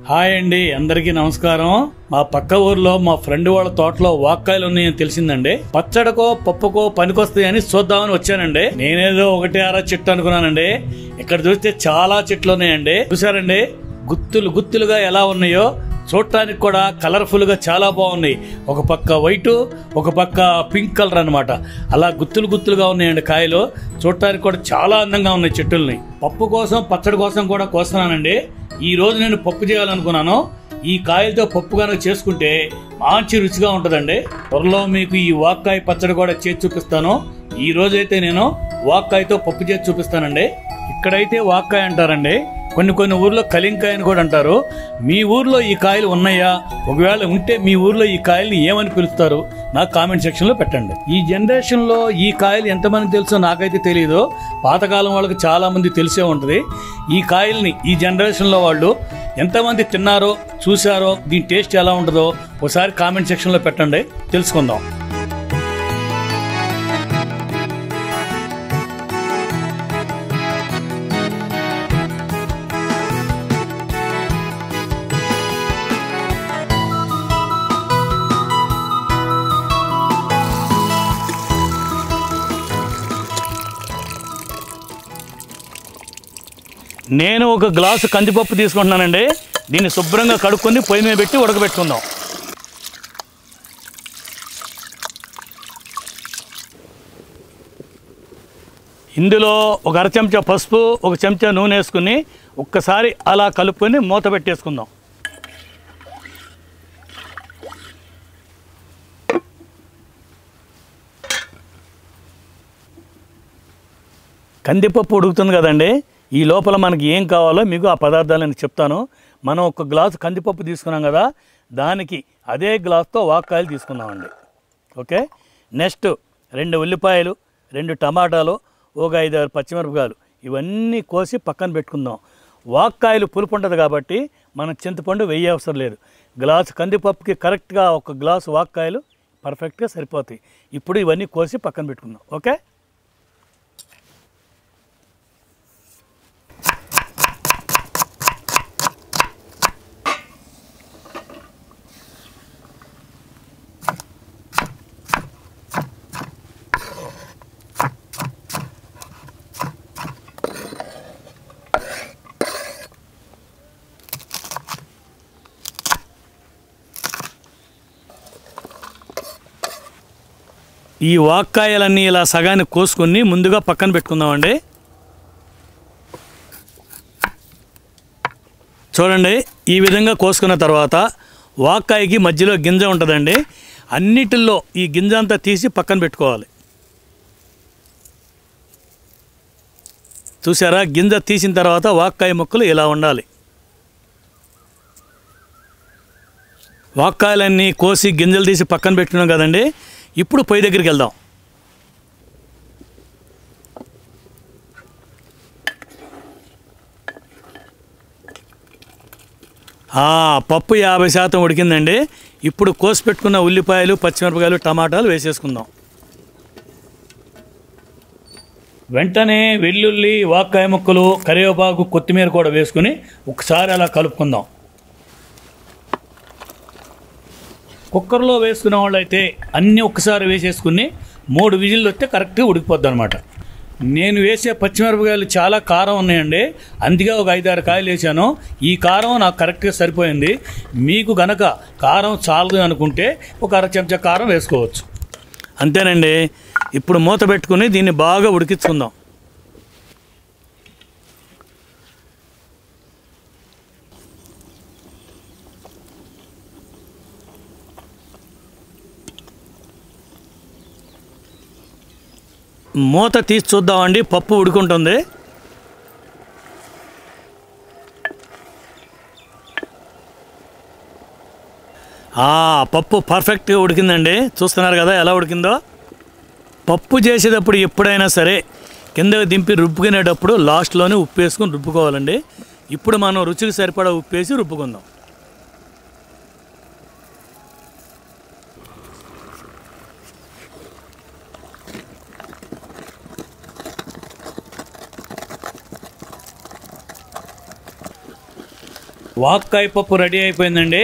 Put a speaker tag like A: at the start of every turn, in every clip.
A: Hi అండి, అందరికీ నమస్కారం. మా పక్క ఊర్లో మా ఫ్రెండ్ వాళ్ళ తోటలో వాక్కాయలు ఉన్నాయని తెలిసిందండి. పచ్చడికో పప్పుకో పనికొస్తాయని చూద్దామని వచ్చానండి. నేనేదో ఒకటి అర చెట్టు అనుకున్నానండి. ఇక్కడ చూస్తే చాలా చెట్లు ఉన్నాయండి. చూసారండి, గుత్తులు గుత్తులుగా ఎలా ఉన్నాయో. చూడటానికి కూడా కలర్ఫుల్ గా చాలా బాగున్నాయి. ఒక పక్క వైట్, ఒక పక్క పింక్ కలర్ అనమాట. అలా గుత్తులు గుత్తులుగా ఉన్నాయండి కాయలు. చూడటానికి కూడా చాలా అందంగా ఉన్నాయి చెట్టుల్ని. పప్పు కోసం పచ్చడి కోసం కూడా కోస్తున్నానండి. ఈ రోజు నేను పప్పు చేయాలనుకున్నాను. ఈ కాయలతో పప్పు కనుక చేసుకుంటే మంచి రుచిగా ఉంటుందండి. త్వరలో మీకు ఈ వాక్కాయ పచ్చడి కూడా చేసి చూపిస్తాను. ఈ రోజైతే నేను వాక్కాయతో పప్పు చేసి చూపిస్తానండి. ఇక్కడైతే వాక్కాయ అంటారండి, కొన్ని ఊర్లో కలింకాయ అని కూడా అంటారు. మీ ఊర్లో ఈ కాయలు ఉన్నాయా? ఒకవేళ ఉంటే మీ ఊర్లో ఈ కాయల్ని ఏమని పిలుస్తారు? నాకు కామెంట్ సెక్షన్ లో పెట్టండి. ఈ జనరేషన్ లో ఈ కాయలు ఎంతమంది తెలుసో నాకైతే తెలియదు. పాతకాలం వాళ్ళకి చాలా మంది తెలిసే ఉంటది. ఈ కాయల్ని ఈ జనరేషన్ లో వాళ్ళు ఎంతమంది తిన్నారో, చూసారో, దీని టేస్ట్ ఎలా ఉంటుందో ఒకసారి కామెంట్ సెక్షన్ లో పెట్టండి, తెలుసుకుందాం. నేను ఒక గ్లాసు కందిపప్పు తీసుకుంటున్నానండి. దీన్ని శుభ్రంగా కడుక్కొని పొయ్యి మీద పెట్టి ఉడకబెట్టుకుందాం. ఇందులో ఒక అర చెంచా పసుపు, ఒక చెంచా నూనె వేసుకుని ఒక్కసారి అలా కలుపుకొని మూత పెట్టేసుకుందాం. కందిపప్పు ఉడుకుతుంది కదండి. ఈ లోపల మనకి ఏం కావాలో మీకు ఆ పదార్థాలను చెప్తాను. మనం ఒక గ్లాసు కందిపప్పు తీసుకున్నాం కదా, దానికి అదే గ్లాస్తో వాక్కాయలు తీసుకుందామండి. ఓకే, నెక్స్ట్ 2 ఉల్లిపాయలు, 2 టమాటాలు, ఒక 5-6 పచ్చిమిరపకాయలు, ఇవన్నీ కోసి పక్కన పెట్టుకుందాం. వాక్కాయలు పులుపు ఉంటుంది కాబట్టి మనం చింతపండు వేయ అవసరం లేదు. గ్లాసు కందిపప్పుకి కరెక్ట్గా ఒక గ్లాసు వాక్కాయలు పర్ఫెక్ట్గా సరిపోతాయి. ఇప్పుడు ఇవన్నీ కోసి పక్కన పెట్టుకుందాం. ఓకే, ఈ వాక్కాయలన్నీ ఇలా సగాన్ని కోసుకొని ముందుగా పక్కన పెట్టుకుందామండి. చూడండి, ఈ విధంగా కోసుకున్న తర్వాత వాక్కాయకి మధ్యలో గింజ ఉంటుందండి. అన్నిటిల్లో ఈ గింజ అంతా తీసి పక్కన పెట్టుకోవాలి. చూసారా, గింజ తీసిన తర్వాత వాక్కాయ ముక్కలు ఇలా ఉండాలి. వాక్కాయలన్నీ కోసి గింజలు తీసి పక్కన పెట్టుకున్నాం కదండి. ఇప్పుడు పొయ్యి దగ్గరికి వెళ్దాం. పప్పు 50% ఉడికిందండి. ఇప్పుడు కోసి పెట్టుకున్న ఉల్లిపాయలు, పచ్చిమిరపకాయలు, టమాటాలు వేసేసుకుందాం. వెంటనే వెల్లుల్లి, వాక్కాయ ముక్కలు, కరివేపాకు, కొత్తిమీర కూడా వేసుకుని ఒకసారి అలా కలుపుకుందాం. కుక్కర్లో వేసుకునే వాళ్ళు అయితే అన్నీ ఒక్కసారి వేసేసుకుని 3 విజిల్లు వస్తే కరెక్ట్గా ఉడికిపోద్ది అనమాట. నేను వేసే పచ్చిమిరపకాయలు చాలా కారం ఉన్నాయండి, అందుకే ఒక 5-6 కాయలు వేసాను. ఈ కారం నాకు కరెక్ట్గా సరిపోయింది. మీకు గనక కారం చాలదు అనుకుంటే ఒక అర చెంచా కారం వేసుకోవచ్చు. అంతేనండి. ఇప్పుడు మూత పెట్టుకుని దీన్ని బాగా ఉడికించుకుందాం. మూత తీసి చూద్దామండి, పప్పు ఉడుకుంటుంది. పప్పు పర్ఫెక్ట్గా ఉడికిందండి. చూస్తున్నారు కదా ఎలా ఉడికిందో. పప్పు చేసేటప్పుడు ఎప్పుడైనా సరే కిందకి దింపి రుబ్బుకునేటప్పుడు లాస్ట్లోనే ఉప్పు వేసుకుని రుబ్బుకోవాలండి. ఇప్పుడు మనం రుచికి సరిపడా ఉప్పు వేసి రుబ్బుకుందాం. వాక్కాయ పప్పు రెడీ అయిపోయిందండి.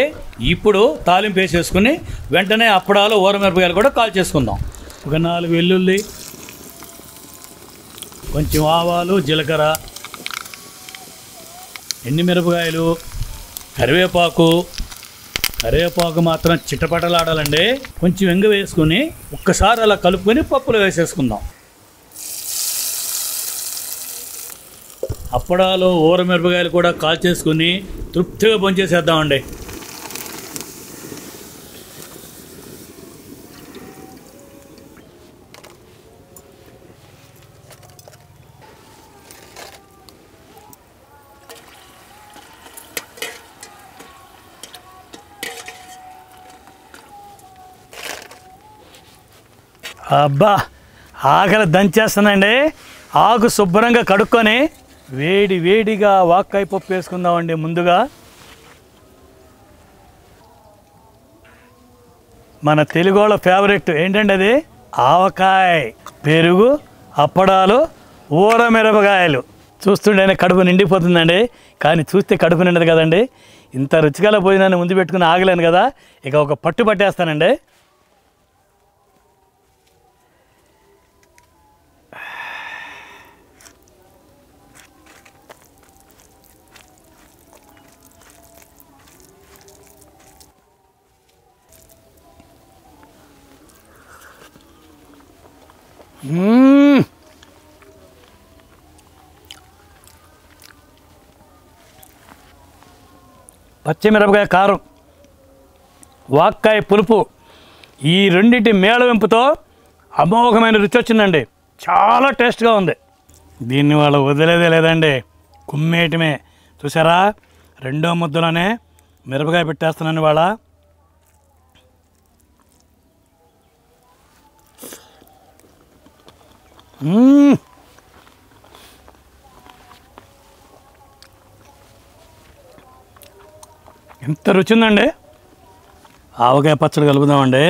A: ఇప్పుడు తాలింపు వేసేసుకుని వెంటనే అప్పడాలు ఊరమిరపకాయలు కూడా కాల్ చేసుకుందాం. ఒక 4 వెల్లుల్లి, కొంచెం ఆవాలు, జీలకర్ర, ఎండుమిరపకాయలు, కరివేపాకు మాత్రం చిట్టపటలాడాలండి. కొంచెం ఎంగ వేసుకుని ఒక్కసారి అలా కలుపుకొని పప్పులో వేసేసుకుందాం. అప్పడాలు ఊరమిరపకాయలు కూడా కాల్చేసుకుని తృప్తిగా భోంచేసేద్దామండి. అబ్బా, ఆకలి దంచేస్తుందండి. ఆకు శుభ్రంగా కడుక్కొని వేడిగా వాక్కాయ పప్పు వేసుకుందామండి. ముందుగా మన తెలుగోళ్ళ ఫేవరెట్ ఏంటండి అది? ఆవకాయ, పెరుగు, అప్పడాలు, ఊరమిరపకాయలు. చూస్తుంటేనే కడుపు నిండిపోతుందండి. కానీ చూస్తే కడుపు నిండదు కదండి. ఇంత రుచిగల భోజనాన్ని ముందు పెట్టుకుని ఆగలేను కదా, ఇక ఒక పట్టు పట్టేస్తానండి. పచ్చిమిరపకాయ కారం, వాక్కాయ పులుపు, ఈ రెండింటి మేళవింపుతో అమోఘమైన రుచి వచ్చిందండి. చాలా టేస్ట్గా ఉంది. దీన్ని వాళ్ళు వదిలేదే లేదండి, కుమ్మేయటమే. చూసారా, 2వ ముద్దలోనే మిరపకాయ పెట్టేస్తున్నాను వాళ్ళ. ఎంత రుచి ఉందండి. ఆవకాయ పచ్చడి కలుపుదామండి.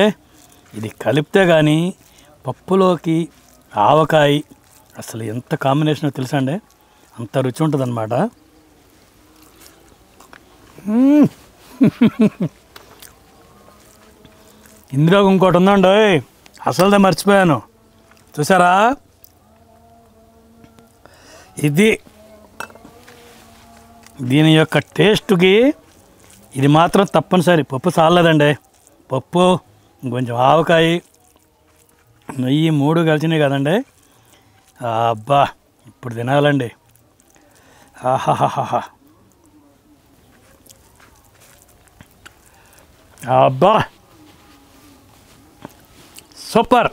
A: ఇది కలిపితే కానీ పప్పులోకి ఆవకాయ అసలు ఎంత కాంబినేషన్ తెలుసా అండి. అంత రుచి ఉంటుంది అన్నమాట. ఇందులో ఇంకోటి ఉందండి, అసలుదే మర్చిపోయాను. చూసారా, ఇది దీని యొక్క టేస్ట్కి ఇది మాత్రం తప్పనిసరి. పప్పు చాలలేదండి, పప్పు ఇంకొంచెం ఆవకాయ, నెయ్యి 3 కలిసినాయి కదండి. అబ్బా, ఇప్పుడు తినాలండి. ఆహాహాహా, అబ్బా సూపర్.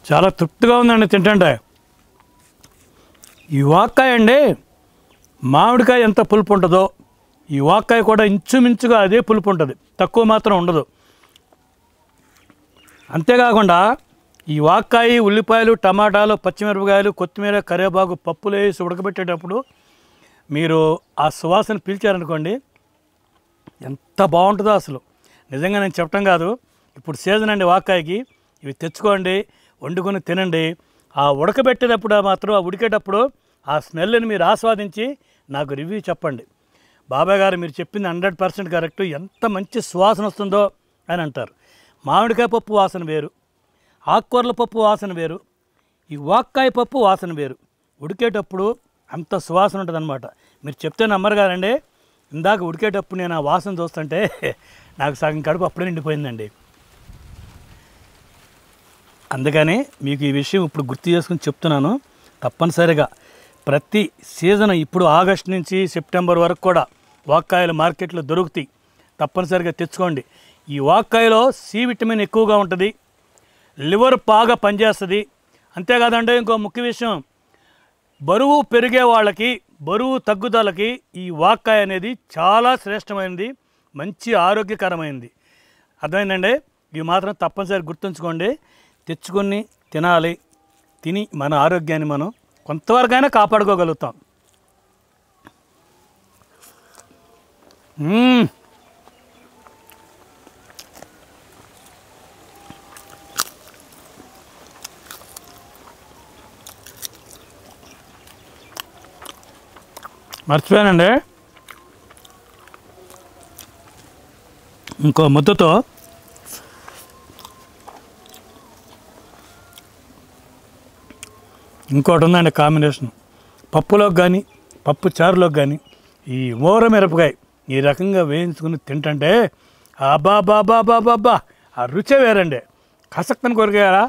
A: చాలా తృప్తిగా ఉందండి తింటుంటే. ఈ వాక్కాయ అండి, మామిడికాయ ఎంత పులుపు ఉంటుందో ఈ వాక్కాయ కూడా ఇంచుమించుగా అదే పులుపు ఉంటుంది, తక్కువ మాత్రం ఉండదు. అంతేకాకుండా ఈ వాక్కాయ, ఉల్లిపాయలు, టమాటాలు, పచ్చిమిరపకాయలు, కొత్తిమీర, కరివేపాకు పప్పులు వేసి ఉడకబెట్టేటప్పుడు మీరు ఆ సువాసన పీల్చారనుకోండి, ఎంత బాగుంటుందో అసలు. నిజంగా నేను చెప్పటం కాదు, ఇప్పుడు సీజన్ అండి వాక్కాయకి. ఇవి తెచ్చుకోండి, వండుకొని తినండి. ఆ ఉడకబెట్టేటప్పుడు మాత్రం, ఆ ఉడికేటప్పుడు ఆ స్మెల్ని మీరు ఆస్వాదించి నాకు రివ్యూ చెప్పండి. బాబాయ్ గారు మీరు చెప్పింది 100% కరెక్ట్, ఎంత మంచి సువాసన వస్తుందో అని అంటారు. మామిడికాయ పప్పు వాసన వేరు, ఆకుకూరల పప్పు వాసన వేరు, ఈ వాక్కాయ పప్పు వాసన వేరు. ఉడికేటప్పుడు అంత సువాసన ఉంటుంది అనమాట. మీరు చెప్తే నమ్మరు కదండి, ఇందాక ఉడికేటప్పుడు నేను ఆ వాసన చూస్తుంటే నాకు సగం కడుపు అప్పుడే నిండిపోయిందండి. అందుకని మీకు ఈ విషయం ఇప్పుడు గుర్తు చేసుకుని చెప్తున్నాను. తప్పనిసరిగా ప్రతి సీజన్, ఇప్పుడు ఆగస్టు నుంచి సెప్టెంబర్ వరకు కూడా వాక్కాయలు మార్కెట్లో దొరుకుతాయి. తప్పనిసరిగా తెచ్చుకోండి. ఈ వాక్కాయలో సి విటమిన్ ఎక్కువగా ఉంటుంది, లివర్ బాగా పనిచేస్తుంది. అంతేకాదండి, ఇంకో ముఖ్య విషయం, బరువు పెరిగే వాళ్ళకి, బరువు తగ్గుదలకి ఈ వాక్కాయ అనేది చాలా శ్రేష్టమైనది, మంచి ఆరోగ్యకరమైనది. అర్థమైందండి. ఇవి మాత్రం తప్పనిసరి గుర్తుంచుకోండి. తెచ్చుకొని తినాలి. తిని మన ఆరోగ్యాన్ని మనం కొంతవరకైనా కాపాడుకోగలుగుతాం. మర్చిపోయానండి, ఇంకో ముద్దతో ఇంకోటి ఉందండి కాంబినేషన్. పప్పులోకి కానీ పప్పు చారులోకి కానీ ఈ ఊర మిరపకాయ ఈ రకంగా వేయించుకుని తింటుంటే అబ్బాబ్బాబ్బాబ్బాబ్బా ఆ రుచే వేరండి. కసక్కని కొరికారా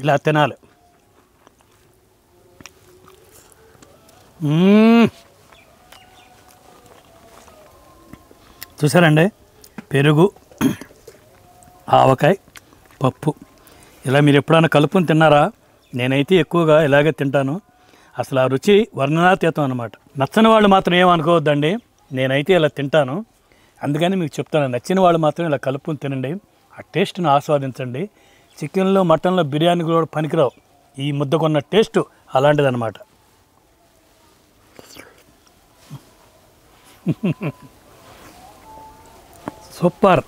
A: ఇలా తినాలి. చూసారండి, పెరుగు, ఆవకాయ, పప్పు ఇలా మీరు ఎప్పుడైనా కలుపుని తిన్నారా? నేనైతే ఎక్కువగా ఇలాగే తింటాను. అసలు ఆ రుచి వర్ణనాతీతం అన్నమాట. నచ్చని వాళ్ళు మాత్రం ఏమనుకోవద్దండి, నేనైతే ఇలా తింటాను. అందుకని మీకు చెప్తాను, నచ్చిన వాళ్ళు మాత్రం ఇలా కలుపుని తినండి, ఆ టేస్ట్ను ఆస్వాదించండి. చికెన్లో మటన్లో బిర్యానీ కూడా పనికిరావు, ఈ ముద్దకున్న టేస్ట్ అలాంటిదన్నమాట. సూపర్.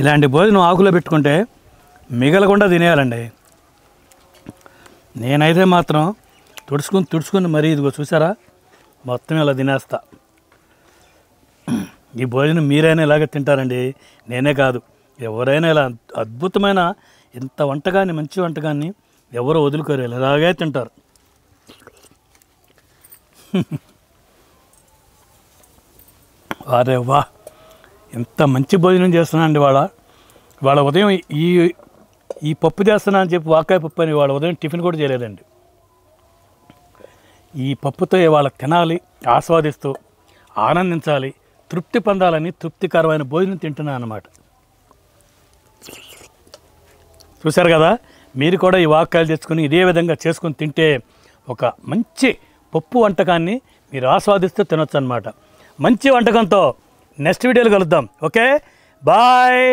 A: ఇలాంటి భోజనం ఆకులో పెట్టుకుంటే మిగలకుండా తినేయాలండి. నేనైతే మాత్రం తుడుచుకుని మరీ ఇదిగో చూసారా మొత్తం ఇలా తినేస్తా. ఈ భోజనం మీరైనా ఇలాగే తింటారండి, నేనే కాదు ఎవరైనా ఇలా అద్భుతమైన ఇంత వంటకాన్ని, మంచి వంటకాన్ని ఎవరు వదులుకోరు, ఇలాగే తింటారు. అరే వా, ఎంత మంచి భోజనం చేస్తున్నా అండి వాళ్ళ ఉదయం ఈ పప్పు చేస్తున్నా అని చెప్పి వాకాయ పప్పు అని వాళ్ళ ఉదయం టిఫిన్ కూడా చేయలేదండి. ఈ పప్పుతో ఇవాళ తినాలి, ఆస్వాదిస్తూ ఆనందించాలి, తృప్తి పొందాలని తృప్తికరమైన భోజనం తింటున్నా అన్నమాట. చూశారు కదా, మీరు కూడా ఈ వాకాయలు తెచ్చుకొని ఇదే విధంగా చేసుకొని తింటే ఒక మంచి పప్పు వంటకాన్ని మీరు ఆస్వాదిస్తూ తినొచ్చు అన్నమాట. మంచి వంటకంతో నెక్స్ట్ వీడియోలో కలుద్దాం. Okay, bye.